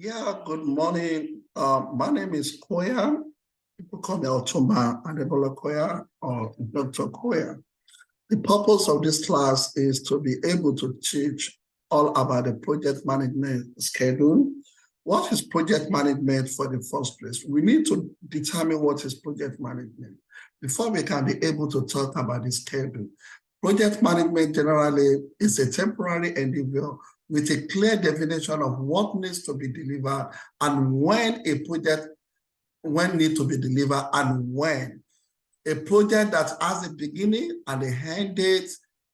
Yeah, good morning. My name is Koya. People call me Otoma Adebola Koya or Dr. Koya. The purpose of this class is to be able to teach all about the project management schedule. What is project management for the first place? We need to determine what is project management before we can be able to talk about the schedule. Project management generally is a temporary endeavor with a clear definition of what needs to be delivered and when a project needs to be delivered and when. A project that has a beginning and a end date,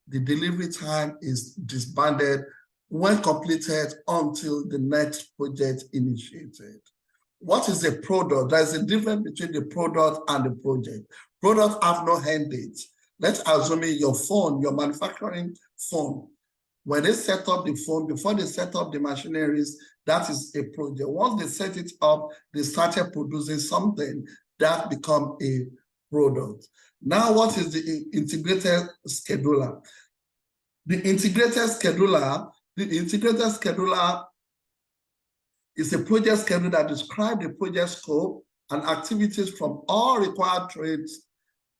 the delivery time is disbanded when completed until the next project initiated. What is a product? There's a difference between the product and the project. Products have no end date. Let's assume your phone, your manufacturing phone. When they set up the phone, before they set up the machineries, that is a project. Once they set it up, they started producing something that becomes a product. Now, what is the integrated scheduler? The integrated scheduler is a project schedule that describes the project scope and activities from all required trades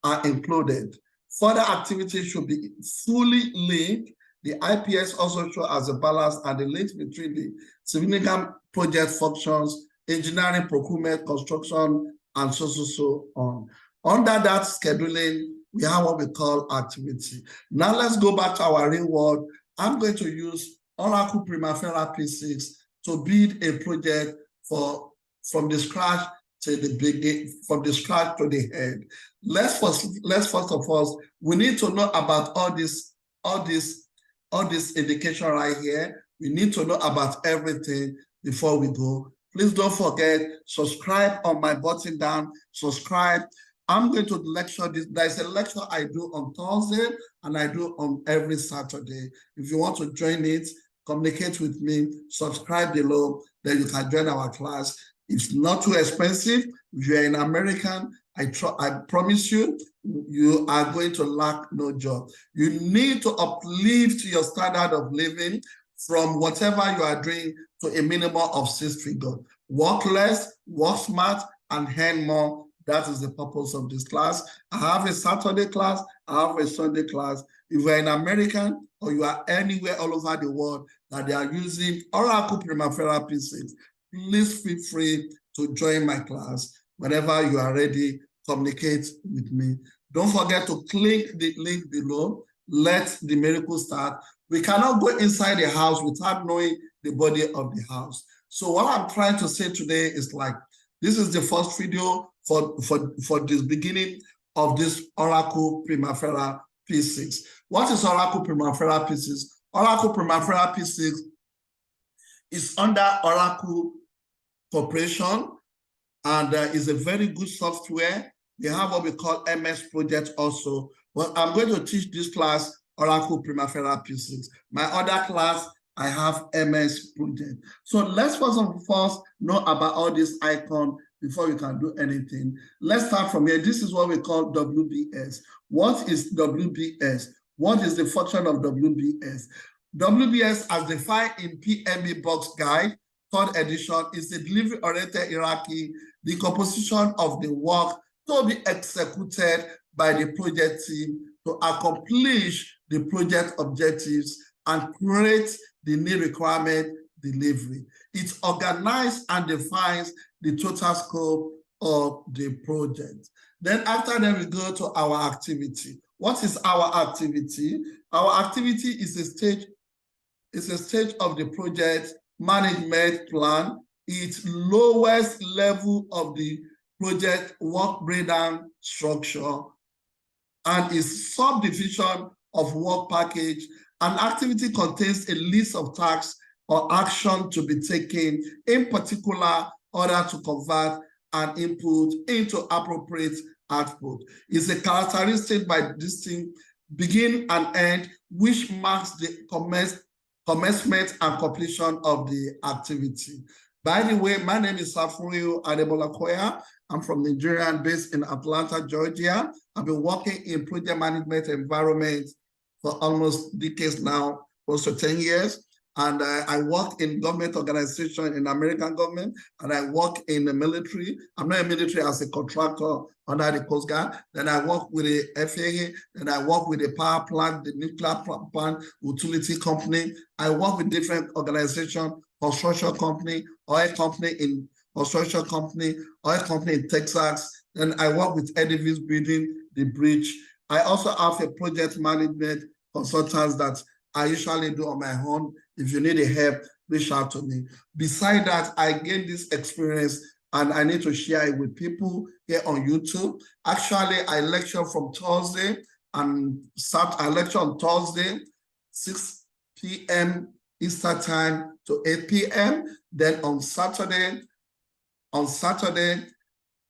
are included. Further activities should be fully linked. The IPS also shows as a balance and the links between the significant project functions, engineering, procurement, construction, and so on. Under that scheduling, we have what we call activity. Now let's go back to our real world. I'm going to use Oracle Primavera P6 to build a project from the scratch to the beginning, from the scratch to the end. Let's first of all, we need to know about all this indication right here. We need to know about everything before we go. Please don't forget, subscribe on my button down, subscribe. I'm going to lecture this. There's a lecture I do on Thursday and I do on every Saturday. If you want to join it, communicate with me, subscribe below, then you can join our class. It's not too expensive. If you're an American, I promise you, you are going to lack no job. You need to uplift your standard of living from whatever you are doing to a minimum of 6 figures. Work less, work smart, and earn more. That is the purpose of this class. I have a Saturday class, I have a Sunday class. If you're an American or you are anywhere all over the world that they are using Oracle Primavera P6, please feel free to join my class. Whenever you are ready, communicate with me. Don't forget to click the link below. Let the miracle start. We cannot go inside the house without knowing the body of the house. So what I'm trying to say today is like, this is the first video for this beginning of this Oracle Primavera P6. What is Oracle Primavera P6? Oracle Primavera P6 is under Oracle Corporation and is a very good software. They have what we call MS Project also. Well, I'm going to teach this class Oracle Primavera P6. My other class, I have MS Project. So let's first know about all these icons before you can do anything. Let's start from here. This is what we call WBS. What is WBS? What is the function of WBS? WBS, as defined in PMB Bosk Guide, 3rd edition, is a delivery-oriented hierarchy, the composition of the work to be executed by the project team to accomplish the project objectives and create the new requirement delivery. It organizes and defines the total scope of the project. Then after that, we go to our activity. What is our activity? Our activity is a stage of the project management plan. It's lowest level of the project work breakdown structure and is subdivision of work package. An activity contains a list of tasks or action to be taken, in particular, order to convert an input into appropriate output. It's a characteristic by distinct begin and end, which marks the commencement and completion of the activity. By the way, my name is Bosk Adebola Koya. I'm from Nigeria and based in Atlanta, Georgia. I've been working in project management environment for almost decades now, close to 10 years. And I work in government organization, in American government, and I work in the military. I'm not a military as a contractor under the Coast Guard. Then I work with the FAA, then I work with the power plant, the nuclear plant, utility company. I work with different organizations, construction company, oil company in construction company, oil company in Texas. Then I work with edifice building, the bridge. I also have a project management consultants that I usually do on my own. If you need a help, reach out to me. Beside that, I gained this experience and I need to share it with people here on YouTube. Actually, I lecture from Thursday and I lecture on Thursday, 6 p.m. Eastern time to 8 p.m. Then on Saturday,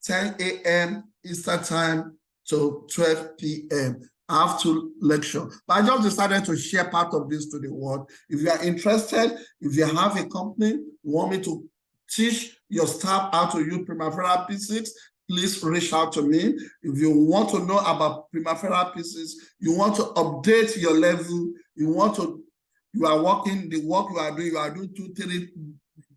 10 a.m. Eastern time to 12 p.m. I have to lecture. But I just decided to share part of this to the world. If you are interested, if you have a company, you want me to teach your staff how to use Primavera P6, please reach out to me. If you want to know about Primavera P6, you want to update your level, you are working, the work you are doing 2-3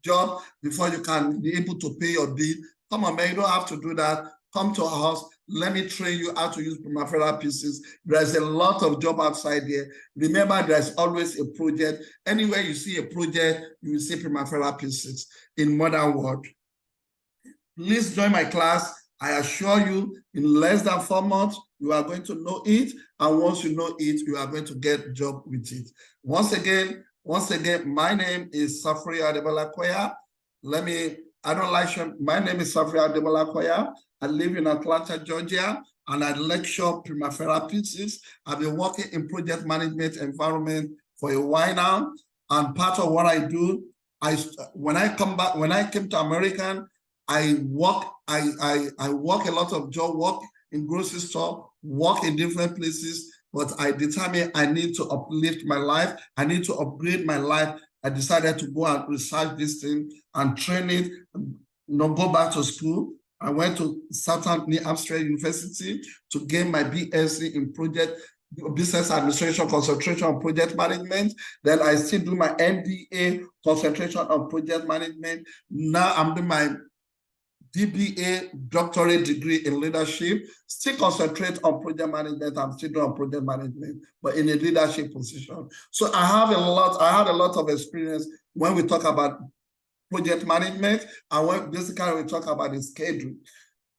jobs before you can be able to pay your bill. Come on, man, you don't have to do that. Come to our house. Let me train you how to use Primavera P6. There's a lot of job outside there. Remember, there's always a project. Anywhere you see a project, you will see Primavera P6 in modern world. Please join my class. I assure you, in less than 4 months, you are going to know it. And once you know it, you are going to get a job with it. Once again, my name is Safri Adebolakoya. My name is Safri Adebolakoya. I live in Atlanta, Georgia, and I lecture Primavera P6. I've been working in project management environment for a while now. And part of what I do, when I came to America, I work a lot of job, work in grocery store, work in different places, but I determined I need to uplift my life. I need to upgrade my life. I decided to go and research this thing and train it, go back to school. I went to Southern New Hampshire University to gain my BSc in business administration, concentration on project management. Then I still do my MBA, concentration on project management. Now I'm doing my DBA, doctorate degree in leadership, still concentrate on project management. I'm still doing project management, but in a leadership position. So I had a lot of experience when we talk about project management, and when basically we talk about the schedule.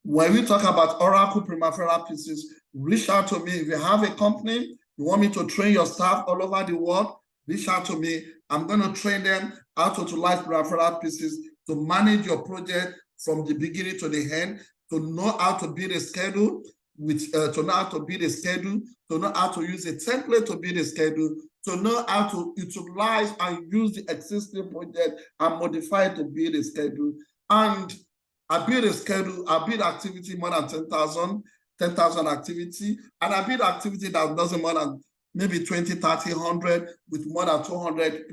When we talk about Oracle Primavera P6, reach out to me. If you have a company, you want me to train your staff all over the world, reach out to me. I'm going to train them how to utilize Primavera P6 to manage your project from the beginning to the end, to know how to build a schedule, to know how to build a schedule, to know how to use a template to build a schedule, to know how to utilize and use the existing project and modify it to build a schedule. And I build a schedule, I build activity more than 10,000 activity, and I build activity that doesn't more than maybe 20, 30, 100 with more than 200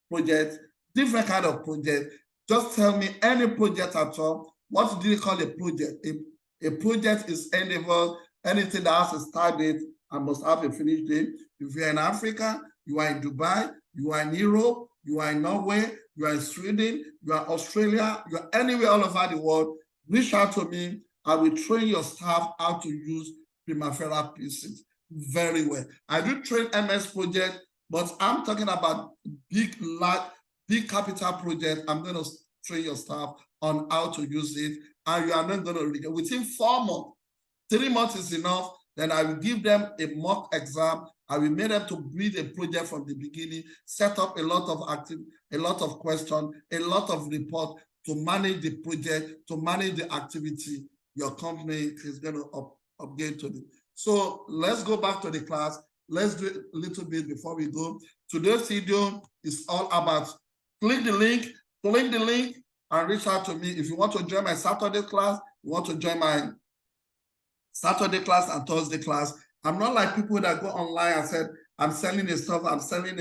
projects, different kind of projects. Just tell me any project at all. What do you call a project? A project is anything that has a start date and must have a finish date. If you're in Africa, you are in Dubai, you are in Europe, you are in Norway, you are in Sweden, you are in Australia, you are anywhere all over the world, reach out to me. I will train your staff how to use Primavera P6 very well. I do train MS project, but I'm talking about big capital project. I'm going to train your staff on how to use it, and you are not going to regret. Within 4 months, 3 months is enough. Then I will give them a mock exam. I will make them to build a project from the beginning, set up a lot of questions, a lot of report to manage the project, to manage the activity your company is going to upgrade to it. So let's go back to the class. Let's do it a little bit before we go. Today's video is all about click the link, and reach out to me. If you want to join my Saturday class, you want to join my Saturday class and Thursday class. I'm not like people that go online and said, I'm selling the stuff, I'm selling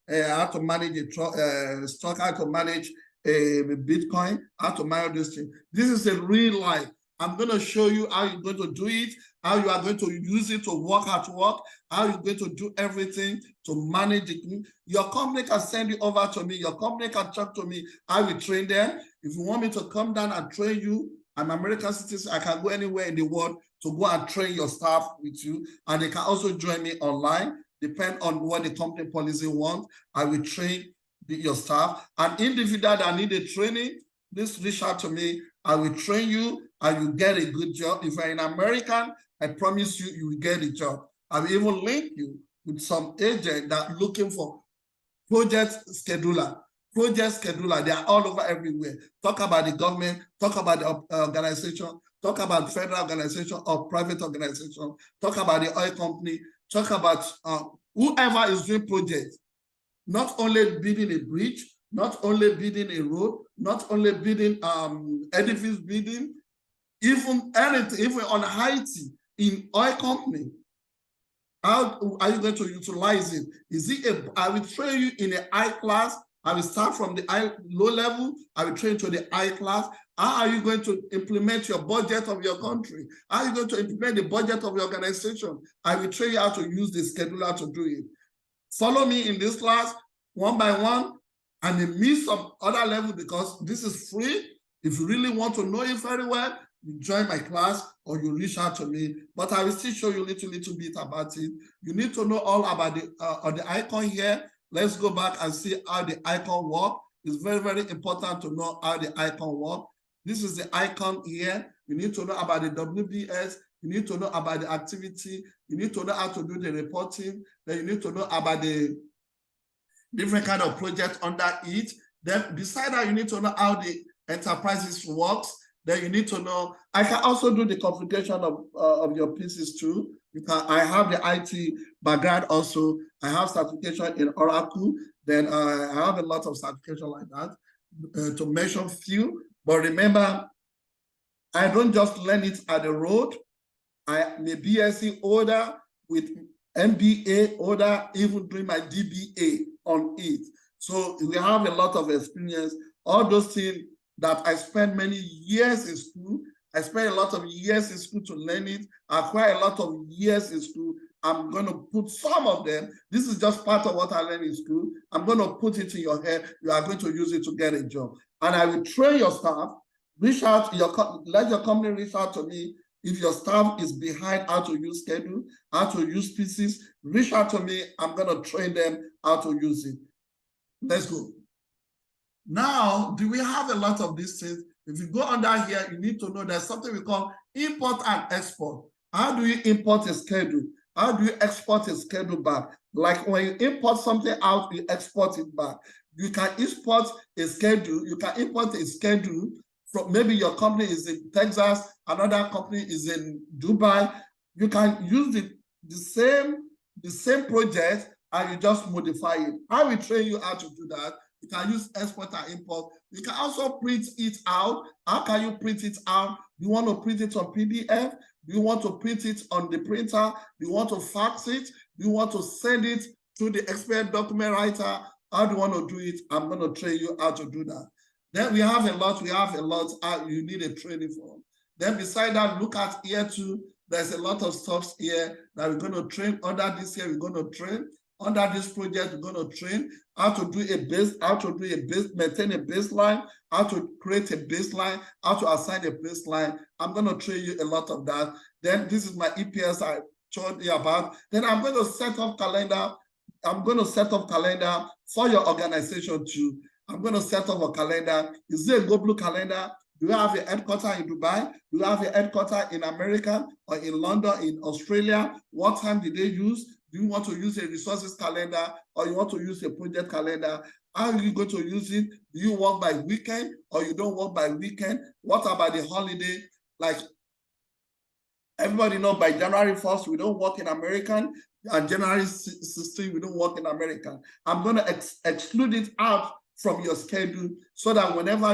how to manage a stock, how to manage a Bitcoin, how to manage this thing. This is a real life. I'm going to show you how you're going to do it, how you are going to use it to work at work, how you're going to do everything to manage it. Your company can send you over to me. Your company can talk to me. I will train them. If you want me to come down and train you, I'm an American citizen. I can go anywhere in the world to go and train your staff with you. And they can also join me online. Depend on what the company policy wants. I will train your staff. An individual that need a training, please reach out to me. I will train you and you get a good job. If you're an American, I promise you, you will get a job. I will even link you with some agent that looking for project scheduler. Project scheduler, they are all over everywhere. Talk about the government, talk about the organization, talk about federal organization or private organization, talk about the oil company, talk about whoever is doing projects. Not only building a bridge, not only building a road, not only building edifice building, even anything, even on Haiti, in oil company. How are you going to utilize it? Is it I will train you in a high class. I will start from the low level. I will train to the high class. How are you going to implement your budget of your country? How are you going to implement the budget of your organization? I will train you how to use the scheduler to do it. Follow me in this class one by one and then meet some other level because this is free. If you really want to know it very well, you join my class or you reach out to me, but I will still show you a little bit about it. You need to know all about the icon here. Let's go back and see how the icon works. It's very, very important to know how the icon works. This is the icon here. You need to know about the WBS. You need to know about the activity. You need to know how to do the reporting. Then you need to know about the different kind of projects under it. Then beside that, you need to know how the enterprises works. Then you need to know, I can also do the configuration of your PCs too. I have the IT background also. I have certification in Oracle. Then I have a lot of certification like that to mention few. But remember, I don't just learn it at the road. I'm a BSc holder with MBA holder, even doing my DBA on it. So we have a lot of experience. All those things that I spent many years in school. I spent a lot of years in school to learn it. I acquired a lot of years in school. I'm going to put some of them. This is just part of what I learned in school. I'm going to put it in your head. You are going to use it to get a job. And I will train your staff. Reach out, let your company reach out to me. If your staff is behind how to use schedule, how to use pieces, reach out to me. I'm going to train them how to use it. Let's go. Now, do we have a lot of these things? If you go under here, you need to know there's something we call import and export. How do you import a schedule? How do you export a schedule back? Like when you import something out, you export it back. You can import a schedule. You can import a schedule from maybe your company is in Texas, another company is in Dubai. You can use the same project and you just modify it. I will train you how to do that. You can use export and import. You can also print it out. How can you print it out? You want to print it on PDF? Do you want to print it on the printer? Do you want to fax it? Do you want to send it to the expert document writer? How do you want to do it? I'm going to train you how to do that. Then we have a lot you need a training for. Then beside that, look at here too. There's a lot of stuff here that we're going to train. Under this year, we're going to train. Under this project, we're going to train how to do maintain a baseline, how to create a baseline, how to assign a baseline. I'm going to train you a lot of that. Then this is my EPS I told you about. Then I'm going to set up calendar. I'm going to set up calendar for your organization too. I'm going to set up a calendar. Is it a global calendar? Do you have a headquarters in Dubai? Do you have a headquarters in America or in London, in Australia? What time did they use? Do you want to use a resources calendar or you want to use a project calendar? How are you going to use it? Do you work by weekend or you don't work by weekend? What about the holiday? Like everybody knows by January 1st, we don't work in American, and January 16th, we don't work in American. I'm going to exclude it out from your schedule so that whenever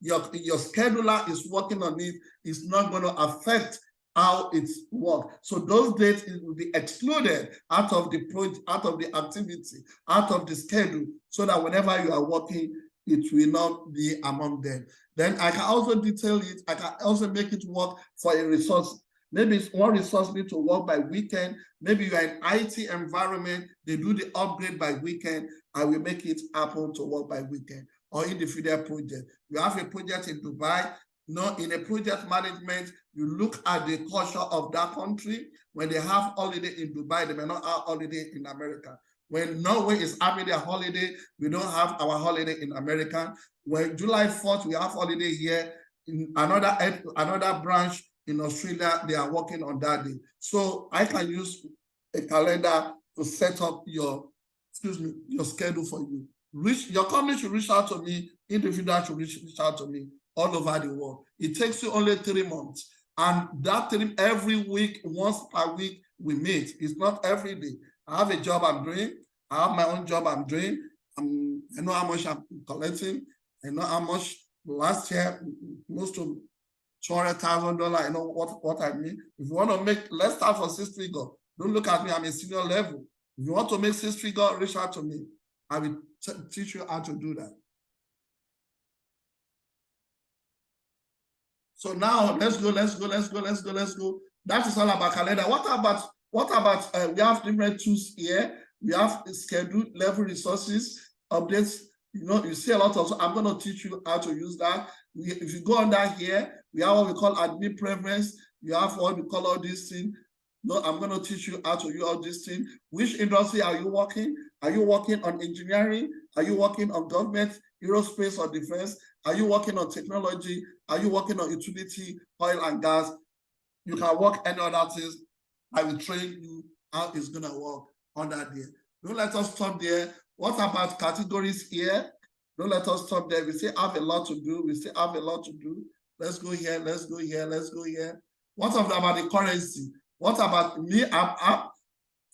your scheduler is working on it, it's not going to affect how it's work. So those dates will be excluded out of the project, out of the activity, out of the schedule, so that whenever you are working, it will not be among them. Then I can also detail it. I can also make it work for a resource. Maybe one resource needs to work by weekend. Maybe you are in IT environment, they do the upgrade by weekend. I will make it happen to work by weekend. Or individual project. You have a project in Dubai. In a project management, you look at the culture of that country. When they have holiday in Dubai, they may not have holiday in America. When Norway is having their holiday, we don't have our holiday in America. When July 4th, we have holiday here. In another branch in Australia, they are working on that day. So I can use a calendar to set up your schedule for you. Your company should reach out to me, individual should reach out to me all over the world. It takes you only 3 months. And that every week, once per week, we meet. It's not every day. I have a job I'm doing. I have my own job I'm doing. I know how much I'm collecting. I know how much last year, close to $200,000. I know what I mean. If you want to make, let's start for 6 figures. Don't look at me, I'm a senior level. If you want to make 6 figures, reach out to me. I will teach you how to do that. So now let's go. That is all about calendar. What about we have different tools here. We have schedule, level resources, updates. You see a lot of, so I'm going to teach you how to use that. If you go under here, we have what we call admin preference. You have what we call all these things. I'm going to teach you how to use all these things. Which industry are you working? Are you working on engineering? Are you working on government, aerospace or defense? Are you working on technology? Are you working on utility, oil and gas? You can work any other things. I will train you how it's going to work on that day. Don't let us stop there. What about categories here? Don't let us stop there. We still have a lot to do. Let's go here. What about the currency? What about me?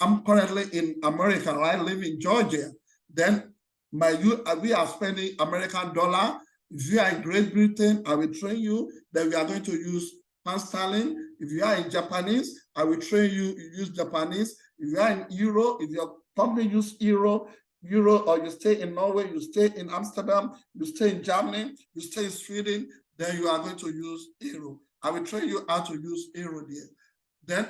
I'm currently in America, right? I live in Georgia. Then we are spending American dollar. If you are in Great Britain, I will train you. Then we are going to use pound sterling. If you are in Japanese, I will train you use Japanese. If you are in Euro, if your company use Euro, or you stay in Norway, you stay in Amsterdam, you stay in Germany, you stay in Sweden, then you are going to use Euro. I will train you how to use Euro there. Then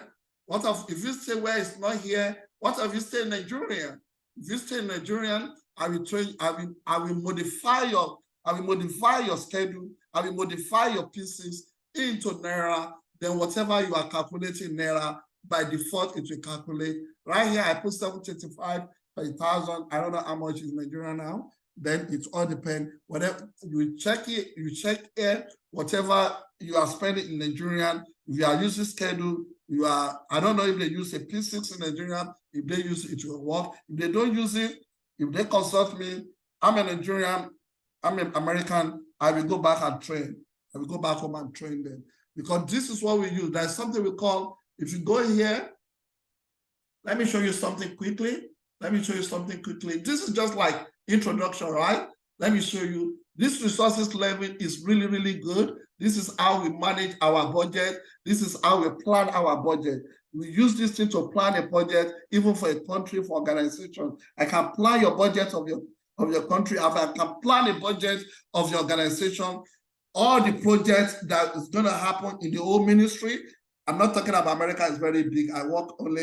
if you stay where it's not here, what if you stay in Nigeria? If you stay in Nigerian, I will modify your schedule, I will modify your pieces into Naira, then whatever you are calculating Naira, by default, it will calculate. Right here, I put 725 per 1,000. I don't know how much is Nigeria now. Then it all depends. Whatever you check it, whatever you are spending in Nigerian, if you are using schedule, I don't know if they use a P6 in Nigeria. If they use it, it will work. If they don't use it, if they consult me, I'm a Nigerian, I'm an American, I will go back and train. I will go back home and train them. Because this is what we use. There's something we call, if you go here, let me show you something quickly. This is just like introduction, right? Let me show you. This resources level is really, really good. This is how we manage our budget. This is how we plan our budget. We use this thing to plan a budget, even for a country, for organization. I can plan your budget of your country. I can plan a budget of your organization. All the projects that is going to happen in the whole ministry. I'm not talking about America, it's very big. I work with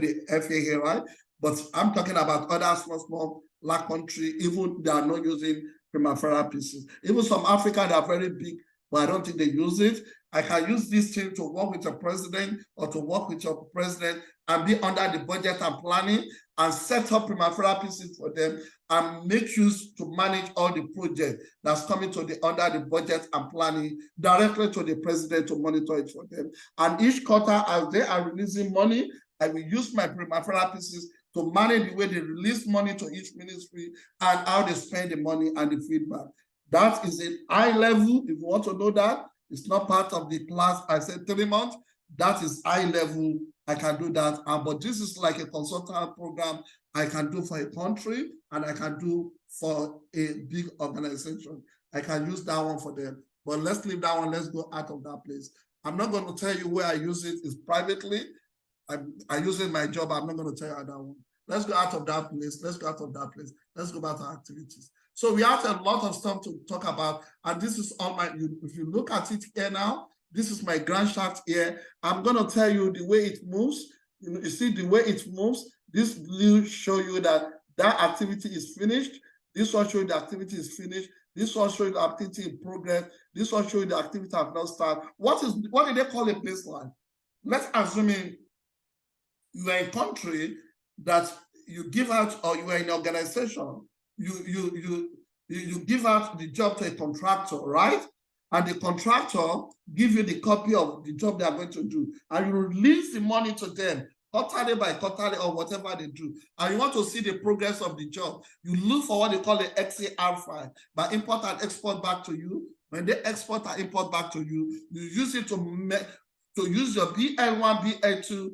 the FA here, right? But I'm talking about other small country, even they are not using primavera pieces. Even some Africa, they are very big, but I don't think they use it. I can use this thing to work with your president or to work with your president and be under the budget and planning and set up primavera pieces for them and make use to manage all the projects that's coming to under the budget and planning directly to the president to monitor it for them. And each quarter, as they are releasing money, I will use my primavera pieces to manage the way they release money to each ministry and how they spend the money and the feedback. That is a high level. If you want to know that, it's not part of the class. I said 3 months. That is high level. I can do that. But this is like a consultant program I can do for a country and I can do for a big organization. I can use that one for them. But let's leave that one. Let's go out of that place. I'm not going to tell you where I use it. It's privately. I use it in my job. I'm not going to tell you that one. Let's go out of that place. Let's go out of that place. Let's go back to activities. So we have a lot of stuff to talk about, and this is all my, if you look at it here now, this is my grand shaft here. I'm going to tell you the way it moves. You see the way it moves. This will show you that that activity is finished. This one shows you the activity is finished. This one shows you the activity in progress. This one shows you the activity have not started. What do they call a baseline? Let's assume you are a country that you give out, or you are in an organization, you give out the job to a contractor, right? And the contractor give you the copy of the job they are going to do, and you release the money to them quarterly by quarterly or whatever they do, and you want to see the progress of the job. You look for what they call the XAR file, by import and export back to you. When they export and import back to you, you use it to use your BL1, BL2,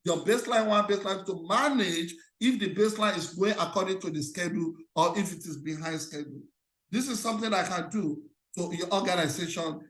your baseline 1, baseline to manage if the baseline is going according to the schedule or if it is behind schedule. This is something I can do to your organization,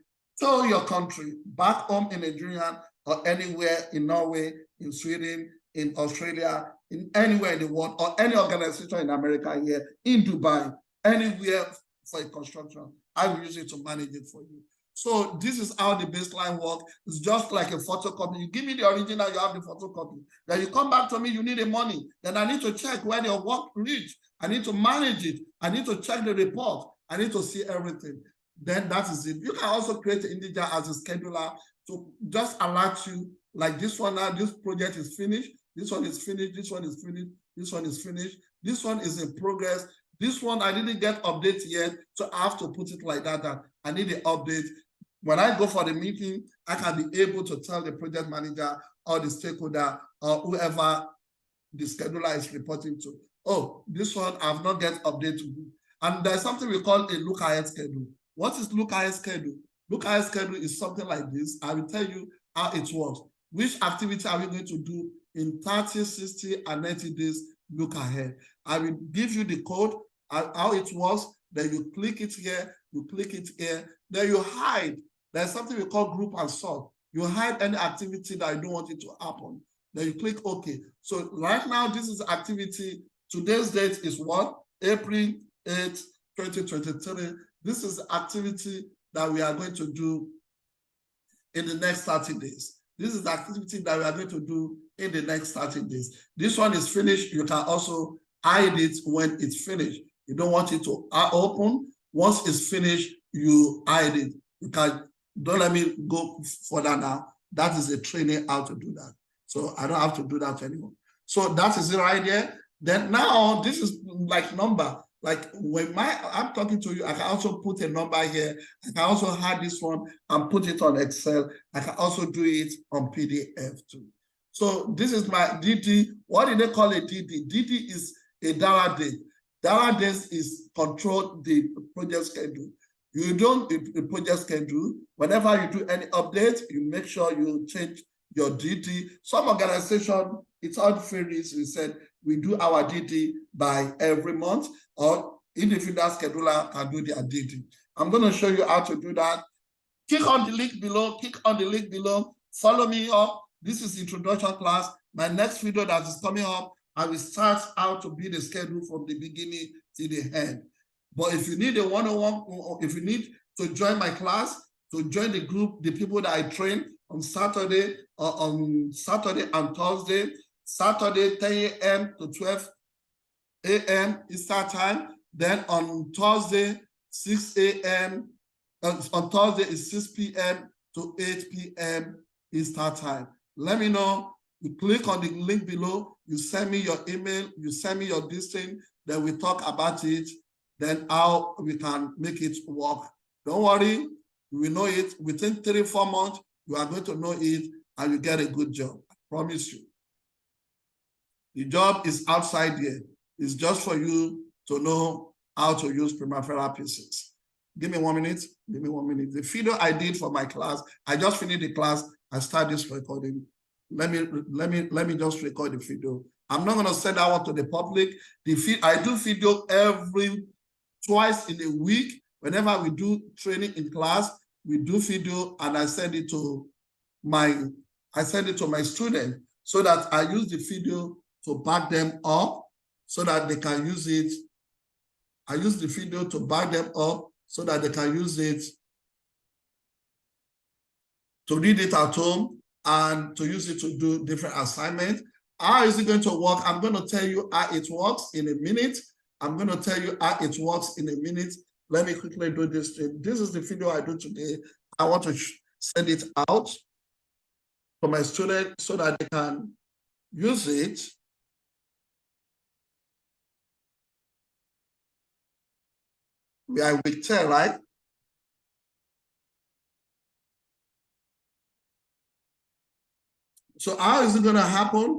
to your country, back home in Nigeria or anywhere in Norway, in Sweden, in Australia, in anywhere in the world, or any organization in America here, in Dubai, anywhere for a construction. I will use it to manage it for you. So this is how the baseline works. It's just like a photocopy. You give me the original, you have the photocopy. Then you come back to me, you need the money. Then I need to check where your work reached. I need to manage it. I need to check the report. I need to see everything. Then that is it. You can also create an integer as a scheduler to just alert you, like this one now, this project is finished. This one is finished. This one is finished. This one is finished. This one is in progress. This one, I didn't get update yet, so I have to put it like that. I need the update. When I go for the meeting, I can be able to tell the project manager or the stakeholder or whoever the scheduler is reporting to, oh, this one I've not get updated. And there's something we call a look ahead schedule. What is look ahead schedule? Look ahead schedule is something like this. I will tell you how it works. Which activity are we going to do in 30, 60, and 90 days look ahead? I will give you the code, how it works. Then you click it here, you click it here, then you hide. There's something we call group and sort. You hide any activity that you don't want it to happen. Then you click OK. So right now, this is activity. Today's date is what? April 8, 2023. This is the activity that we are going to do in the next 30 days. This is the activity that we are going to do in the next 30 days. This one is finished. You can also hide it when it's finished. You don't want it to open. Once it's finished, you hide it. You can. Don't let me go further now. That is a training how to do that. So I don't have to do that anymore. So that is it right there. Then now this is like number. Like when I'm talking to you, I can also put a number here. I can also add this one and put it on Excel. I can also do it on PDF too. So this is my DD. What did they call a DD? DD is a Dara day. Dara days is control the project schedule. You don't, the project schedule, whenever you do any update, you make sure you change your DD. Some organization, it's all varies. We said we do our DD by every month, or individual scheduler can do their DD. I'm going to show you how to do that. Click on the link below, follow me up. This is introduction class. My next video that is coming up, I will start how to build a schedule from the beginning to the end. But if you need a one-on-one, or if you need to join my class, to join the group, the people that I train on Saturday and Thursday, Saturday 10 a.m. to 12 a.m. Eastern time. Then on Thursday, 6 a.m. On Thursday is 6 p.m. to 8 p.m. Eastern time. Let me know. You click on the link below. You send me your email. You send me your listing. Then we talk about it. Then how we can make it work. Don't worry, you will know it. Within 3-4 months, you are going to know it and you get a good job. I promise you. The job is outside there. It's just for you to know how to use Primavera P6. Give me 1 minute. Give me 1 minute. The video I did for my class, I just finished the class. I started this recording. Let me just record the video. I'm not going to send that one to the public. I do video twice in a week. Whenever we do training in class, we do video, and I send it to my student so that I use the video to back them up so that they can use it I use the video to back them up so that they can use it to read it at home and to use it to do different assignments. How is it going to work? I'm going to tell you how it works in a minute. I'm going to tell you how it works in a minute. Let me quickly do this thing. This is the video I do today. I want to send it out to my students so that they can use it. We are week 10, right? So how is it going to happen?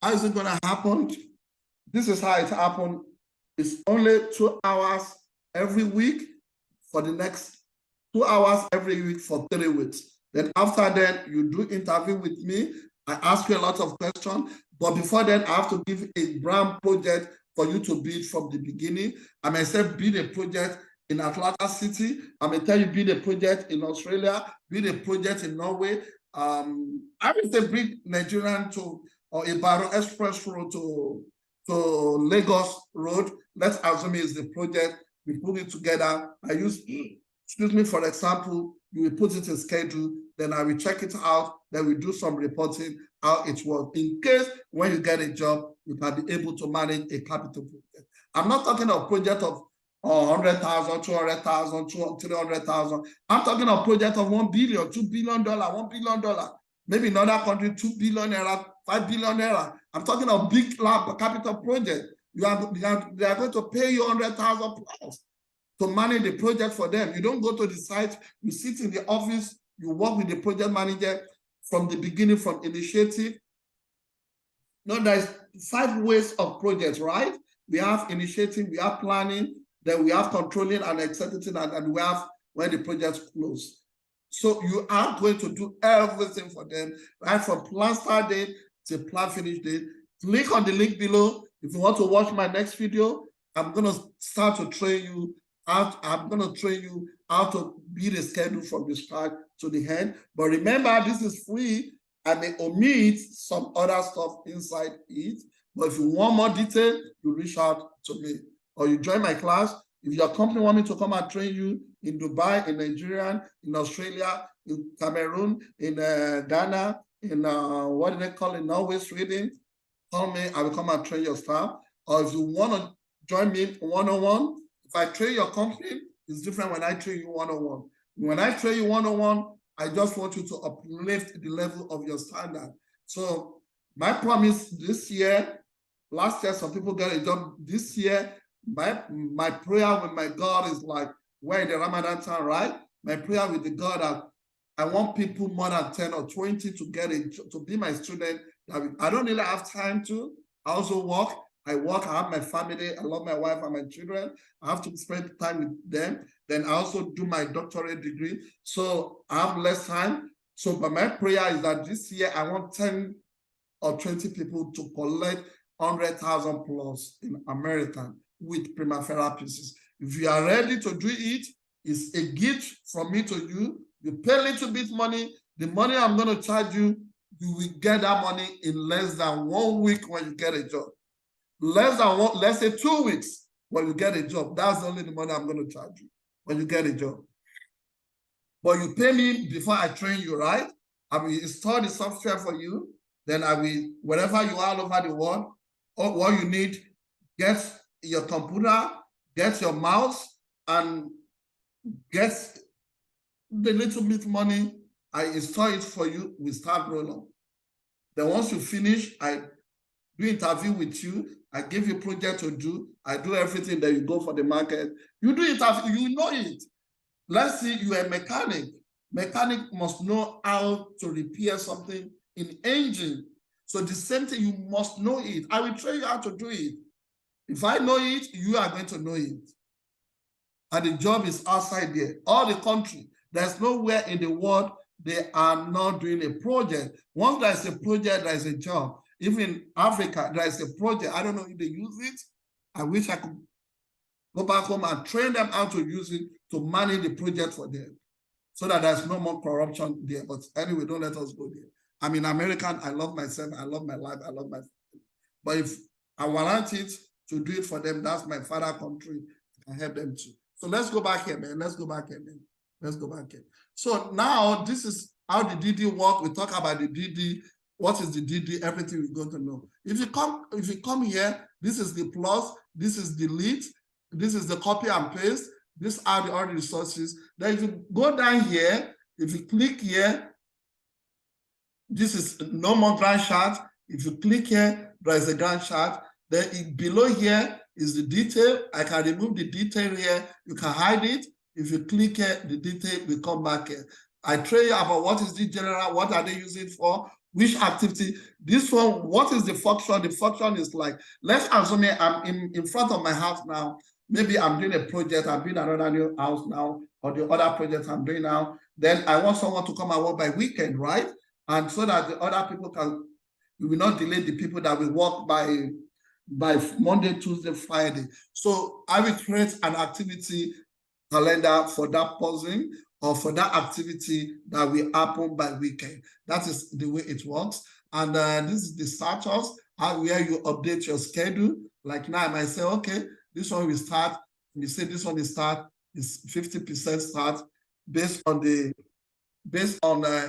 How is it going to happen? This is how it happened. It's only 2 hours every week for the next 2 hours every week for 3 weeks. Then after that, you do interview with me. I ask you a lot of questions. But before then, I have to give a brand project for you to build from the beginning. I myself build a project in Atlanta City. I may tell you build a project in Australia, build a project in Norway. I will say bring Nigerian to or Ibadan Express Road to Lagos Road. Let's assume it's the project. We put it together. I use, excuse me, for example, you will put it in schedule, then I will check it out, then we do some reporting, how it works. In case when you get a job, you can be able to manage a capital project. I'm not talking of project of 100,000, 200,000, 300,000. I'm talking of project of $1 billion, $2 billion, $1 billion. Maybe in other country, 2 billion naira, 5 billion naira. I'm talking of big capital project. They are going to pay you 100,000 plus to manage the project for them. You don't go to the site, you sit in the office, you work with the project manager from the beginning, from initiative. No, there's 5 ways of projects, right? We have initiative, we have planning, then we have controlling and executing, and we have when the project close. So you are going to do everything for them, right from plan start date to plan finish date. Click on the link below. If you want to watch my next video, I'm going to start to train you out. I'm going to train you how to build a schedule from the start to the end. But remember, this is free. I may omit some other stuff inside it. But if you want more detail, you reach out to me or you join my class. If your company want me to come and train you in Dubai, in Nigeria, in Australia, in Cameroon, in Ghana, in what do they call it, Norway, Sweden, call me, I will come and train your staff. Or if you want to join me one-on-one, if I train your company, it's different when I train you one-on-one. When I train you one-on-one, I just want you to uplift the level of your standard. So my promise this year, last year, some people got a job. This year, my prayer with my God is like, we're in the Ramadan time, right? My prayer with the God that I want people more than 10 or 20 to get to be my student. I don't really have time to. I also work. I have my family. I love my wife and my children. I have to spend time with them. Then I also do my doctorate degree. So I have less time. So but my prayer is that this year I want 10 or 20 people to collect 100,000 plus in America with Primavera pieces. If you are ready to do it, it's a gift from me to you. You pay a little bit money. The money I'm going to charge you, you will get that money in less than 1 week when you get a job. Let's say 2 weeks when you get a job. That's only the money I'm going to charge you when you get a job. But you pay me before I train you, right? I will install the software for you. Then I will, wherever you are all over the world, what you need, get your computer, get your mouse, and get the little bit money. I install it for you. We start rolling. Then once you finish, I do interview with you. I give you project to do. I do everything. Then you go for the market. You do interview. You know it. Let's say you are a mechanic. Mechanic must know how to repair something in engine. So the same thing, you must know it. I will train you how to do it. If I know it, you are going to know it. And the job is outside there. All the country, there's nowhere in the world they are not doing a project. Once there's a project, there's a job. Even in Africa, there's a project. I don't know if they use it. I wish I could go back home and train them how to use it to manage the project for them so that there's no more corruption there. But anyway, don't let us go there. I'm American. I love myself. I love my life. I love my family. But if I warrant it to do it for them. That's my father country. I can help them too. So let's go back here, man. Let's go back here, man. Let's go back here. So now this is how the DD work. We talk about the DD. What is the DD? Everything we're going to know. If you come here, this is the plus, this is delete, this is the copy and paste. These are all the resources. Then if you go down here, if you click here, this is no more Gantt chart. If you click here, there is a Gantt chart. Then below here is the detail. I can remove the detail here. You can hide it. If you click here, the detail will come back here. I train you about what is the general, what are they using for, which activity. This one, what is the function? The function is like, let's assume I'm in front of my house now. Maybe I'm doing a project, I'm doing another new house now, or the other project I'm doing now. Then I want someone to come and work by weekend, right? And so that the other people can, we will not delay the people that will work by Monday, Tuesday, Friday. So I will create an activity calendar for that person or for that activity that will happen by weekend. That is the way it works. And this is the status, where you update your schedule. Like now I might say, okay, this one will start. You say this one will start, is 50% start based on the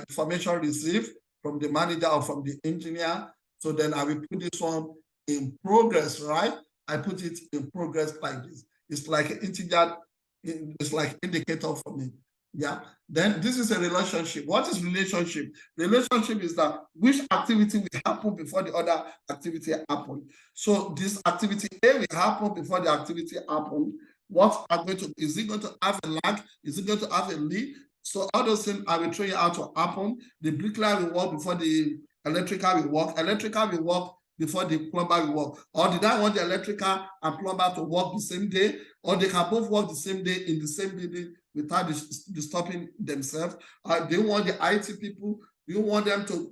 information received from the manager or from the engineer. So then I will put this one in progress, right? I put it in progress like this. It's like an integer, it's like indicator for me. Yeah. Then this is a relationship. What is relationship? Relationship is that which activity will happen before the other activity happen. So this activity A will happen before the activity happen. What are going to, is it going to have a lag? Is it going to have a lead? So all those things I will train you how to happen. The bricklayer will work before the electrical will work. Electrical will work before the plumber will work. Or did I want the electrical and plumber to work the same day? Or they can both work the same day in the same building without disturbing themselves? They want the IT people, you want them to,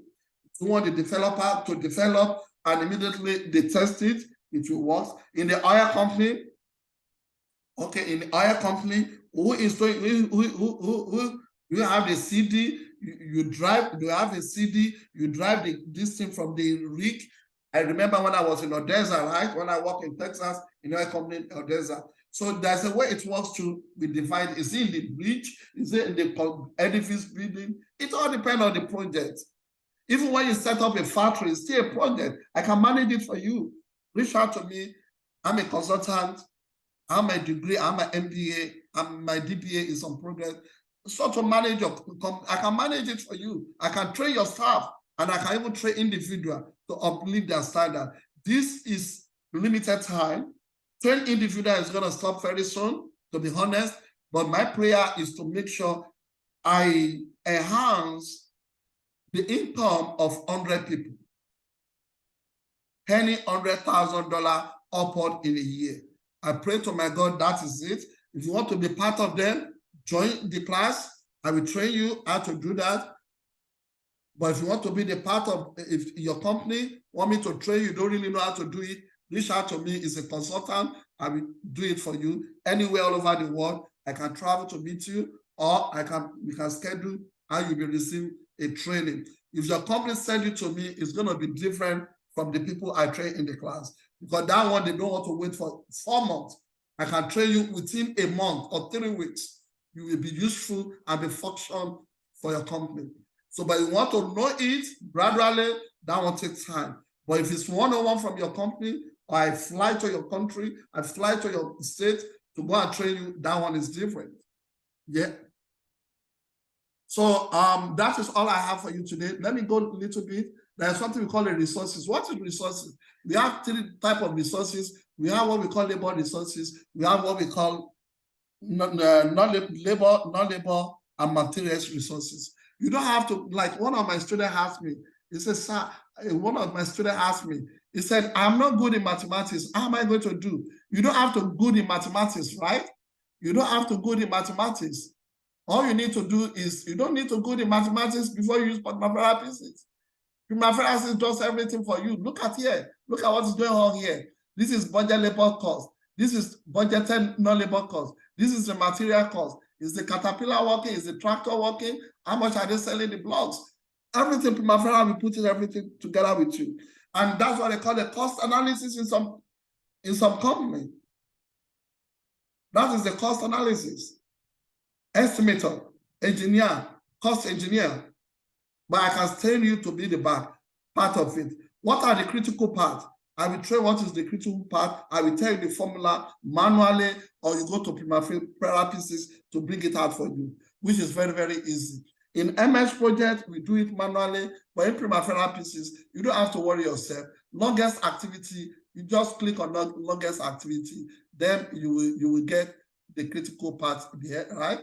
you want the developer to develop and immediately they test it, it will work. In the oil company, okay, in the oil company, who is doing, you have the CD, you drive, you have a CD, you drive this thing from the rig. I remember when I was in Odessa, right? When I worked in Texas, in oil company in Odessa. So there's a way it works to be divided. Is it in the bridge? Is it in the edifice building? It all depends on the project. Even when you set up a factory, it's still a project. I can manage it for you. Reach out to me. I'm a consultant. I'm a degree, I'm an MBA, my DBA is on progress. So to manage your, I can manage it for you. I can train your staff and I can even train individual to uplift their standard. This is limited time. Train individual is going to stop very soon, to be honest. But my prayer is to make sure I enhance the income of 100 people. Penny $100,000 upward in a year. I pray to my God, that is it. If you want to be part of them, join the class. I will train you how to do that. But if you want to be the part of, if your company want me to train you, don't really know how to do it, reach out to me as a consultant. I will do it for you anywhere all over the world. I can travel to meet you, or we can schedule how you will receive a training. If your company send it to me, it's going to be different from the people I train in the class. Because that one, they don't want to wait for 4 months. I can train you within a month or 3 weeks. You will be useful and be function for your company. So, but you want to know it gradually, that will take time. But if it's one-on-one from your company, or I fly to your country, I fly to your state to go and train you, that one is different. Yeah. So that is all I have for you today. Let me go a little bit. There's something we call the resources. What is resources? We have 3 types of resources. We have what we call labor resources. We have what we call non-labor and materials resources. You don't have to, like one of my students asked me, he said, sir, one of my students asked me, he said, I'm not good in mathematics. How am I going to do? You don't have to be good in mathematics, right? You don't have to be good in mathematics. All you need to do is, you don't need to go in mathematics before you use primary physics. Primary physics does everything for you. Look at here. Look at what is going on here. This is budget labor cost. This is budgeted non-labor cost. This is the material cost. Is the caterpillar working? Is the tractor working? How much are they selling the blocks? Everything primary, we put everything together with you. And that's what they call the cost analysis in some in some company. That is the cost analysis. Estimator, engineer, cost engineer. But I can train you to be the back part of it. What are the critical parts? I will train what is the critical part. I will tell you the formula manually, or you go to Primavera pieces to bring it out for you, which is very, very easy. In MS project, we do it manually, but in Primavera pieces, you don't have to worry yourself. Longest activity, you just click on the longest activity, then you will get the critical part there, right?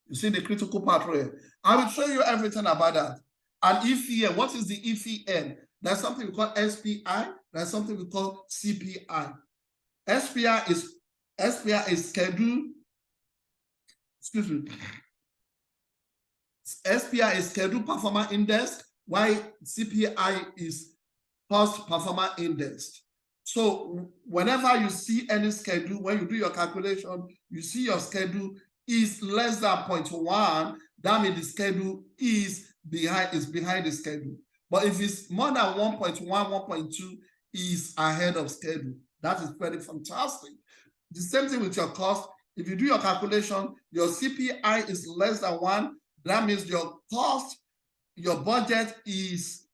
You see the critical part here. I will show you everything about that. And EFEN, what is the EFEN? There's something we call SPI. There's something we call CPI. SPI is schedule. Excuse me. SPI is schedule performance index, while CPI is cost performance index. So whenever you see any schedule, when you do your calculation, you see your schedule is less than 0.1, that means the schedule is behind the schedule. But if it's more than 1.1, 1.2, is ahead of schedule. That is very fantastic. The same thing with your cost. If you do your calculation, your CPI is less than 1, that means your cost, your budget is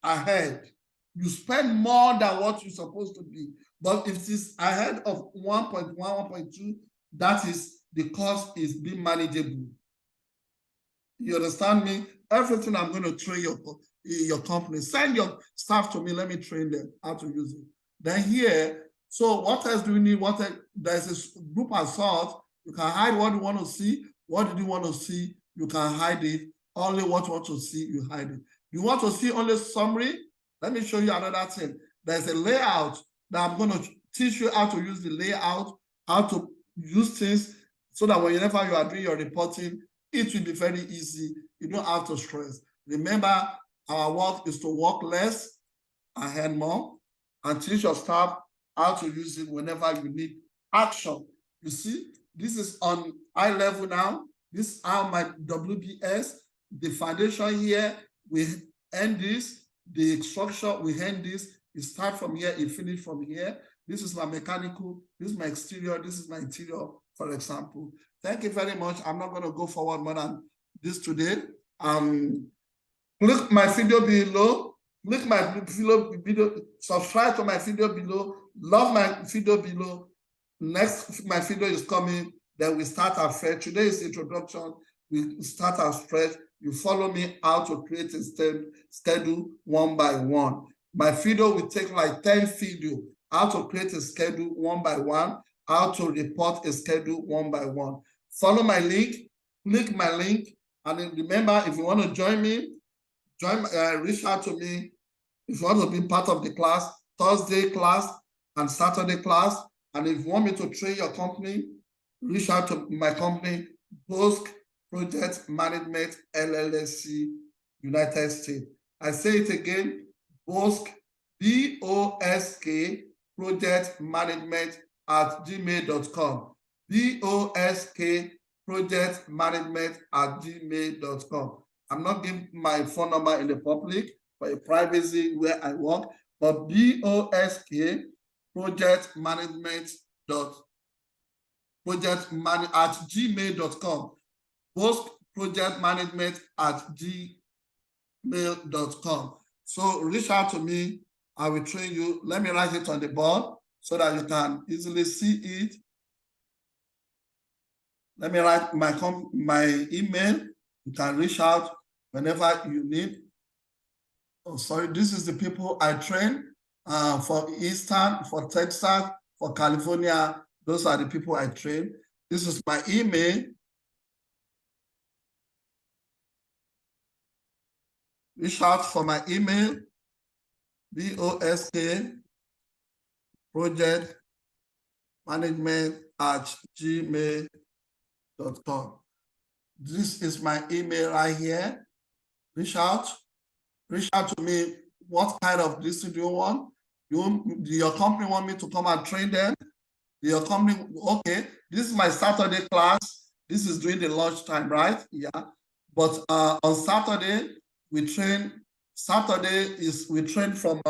ahead. You spend more than what you're supposed to be. But if it's ahead of 1.1, 1.2, that is the cost is being manageable. You understand me? Everything I'm going to train your company. Send your staff to me. Let me train them how to use it. Then here, so what else do you need? There's a group assault. You can hide what you want to see. What did you want to see? You can hide it. Only what you want to see, you hide it. You want to see only summary? Let me show you another thing. There's a layout that I'm going to teach you how to use the layout, how to use things so that whenever you are doing your reporting, it will be very easy. You don't have to stress. Remember, our work is to work less and earn more, and teach your staff how to use it whenever you need action. You see, this is on high level now. This are my WBS. The foundation here, we end this. The structure, we end this. It start from here, it finish from here. This is my mechanical, this is my exterior, this is my interior, for example. Thank you very much. I'm not going to go forward more than this today. Click my video below. Click my video, subscribe to my video below. Love my video below. Next, my video is coming. Then we start our fresh. Today is introduction. We start our fresh. You follow me how to create a schedule one by one. My video will take like 10 videos. How to create a schedule one by one. How to report a schedule one by one. Follow my link. Click my link. And then remember, if you want to join me, reach out to me. If you want to be part of the class, Thursday class and Saturday class. And if you want me to train your company, reach out to my company, Bosk Project Management LLC, United States. I say it again, Bosk, BOSK Project Management @gmail.com. BOSK Project Management @gmail.com. I'm not giving my phone number in the public for a privacy where I work, but BOSK Project Management @gmail.com. Bosk Project Management @gmail.com. So reach out to me. I will train you. Let me write it on the board so that you can easily see it. Let me write my email. You can reach out whenever you need. Oh, sorry. This is the people I train for Eastern, for Texas, for California. Those are the people I train. This is my email. Reach out for my email, BOSK Project Management @gmail.com. This is my email right here. Reach out to me. What kind of this do you want? Do your company want me to come and train them? Your company, okay, this is my Saturday class. This is during the lunchtime, right? Yeah. But on Saturday, we train. We train from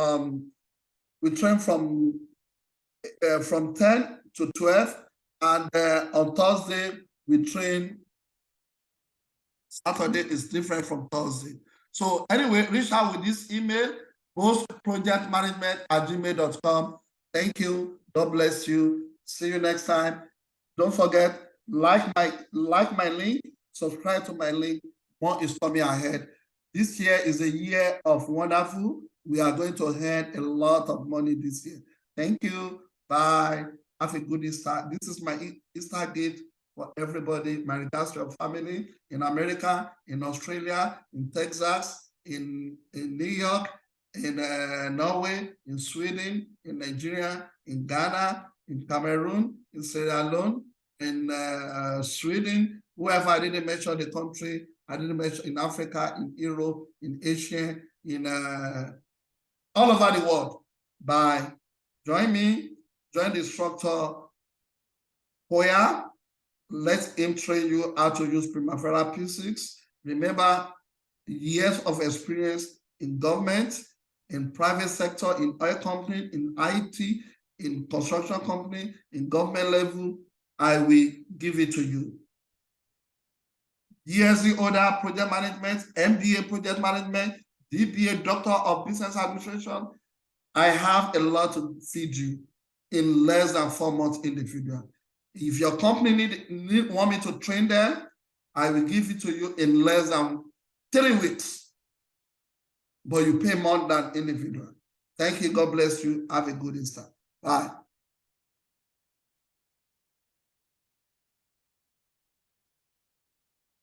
We train from 10 to 12, and on Thursday we train. Saturday is different from Thursday. So anyway, reach out with this email, boskprojectmanagement@gmail.com. Thank you. God bless you. See you next time. Don't forget, like my link, subscribe to my link. More is coming ahead. This year is a year of wonderful. We are going to earn a lot of money this year. Thank you. Bye. Have a good Easter. This is my Easter gift for everybody. My regards to your family in America, in Australia, in Texas, in New York, in Norway, in Sweden, in Nigeria, in Ghana, in Cameroon, in Sierra Leone, in Sweden, whoever. I didn't mention the country, I didn't mention in Africa, in Europe, in Asia, in all over the world. Bye. Join me, join the instructor Hoya. Let him train you how to use Primavera P6. Remember, years of experience in government, in private sector, in oil company, in IT, in construction company, in government level. I will give it to you. ESC order project management, MBA project management, DBA Doctor of Business Administration. I have a lot to feed you in less than 4 months individual. If your company want me to train them, I will give it to you in less than 3 weeks. But you pay more than individual. Thank you. God bless you. Have a good Easter. Bye.